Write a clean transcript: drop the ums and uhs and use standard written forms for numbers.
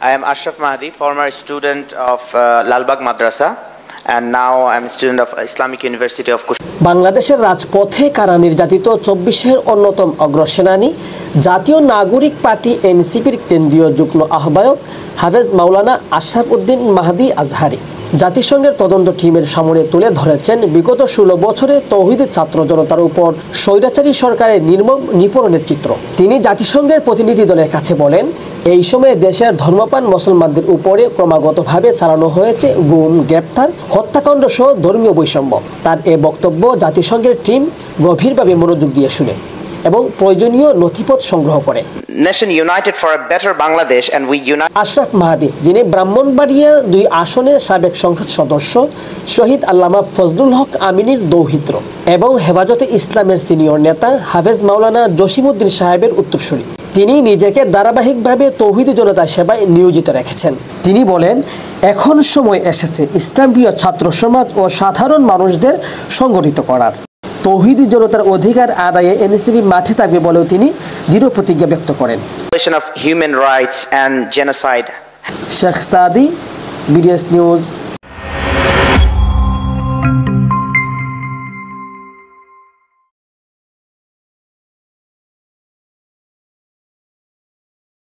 I am Ashraf Mahdi, former student of Lalbagh Madrasa, and now I am a student of Islamic University of Kush. বাংলাদেশের রাজপথে কারা নির্যাতিত 24-এর অন্যতম অগ্রসেনানী জাতীয় নাগরিক পার্টি এনসিপির কেন্দ্রীয় যুগ্ম আহ্বায়ক হাফেজ মাওলানা আশরাফ উদ্দিন মাহদি আজহারি জাতিসংঘের তদন্ত টিমের সামনে তুলে ধরেছেন বিগত 16 বছরে তৌহিদ ছাত্র জনতার উপর স্বৈরাচারী সরকারের নির্মম নিপীড়নের চিত্র। তিনি জাতিসংঘের প্রতিনিধি দলের কাছে বলেন, এই সময়ে দেশের ধর্মপ্রাণ মুসলমানদের উপরে ক্রমাগতভাবে চালানো হয়েছে গুম, গ্রেপ্তার, হত্যাকাণ্ড সহ ধর্মীয় বৈষম্য। তার এ বক্তব্য জাতিসংঘের টিম গভীরভাবে মনোযোগ দিয়ে শুনে এবং প্রয়োজনীয় নথিপত্র সংগ্রহ করে। Nation united for a better Bangladesh and we unite. Ashraf Mahdi, যিনি ব্রাহ্মণবাড়িয়া 2 আসনের সাবেক সংসদ সদস্য, শহীদ আল্লামা ফজলুল হক আমিনীর দৌহিত্র এবং হেফাজতে ইসলামের সিনিয়র নেতা হাফেজ মাওলানা জসিমউদ্দিন সাহেবের উত্তরসূরি। তিনি নিজেকে ধারাবাহিকভাবে তৌহিদি জনতার সেবায় নিয়োজিত রেখেছেন। তিনি বলেন, এখন সময় এসেছে ইসলামীয় ছাত্র সমাজ ও সাধারণ মানুষদের সংগঠিত করার। তৌহিদি জনতার অধিকার আদায়ে এনসিপি মাঠে থাকবে বলেও তিনি দৃঢ় প্রতিজ্ঞা ব্যক্ত করেন। Of human rights and genocide. Sheikh সাদি, বিডিএস নিউজ।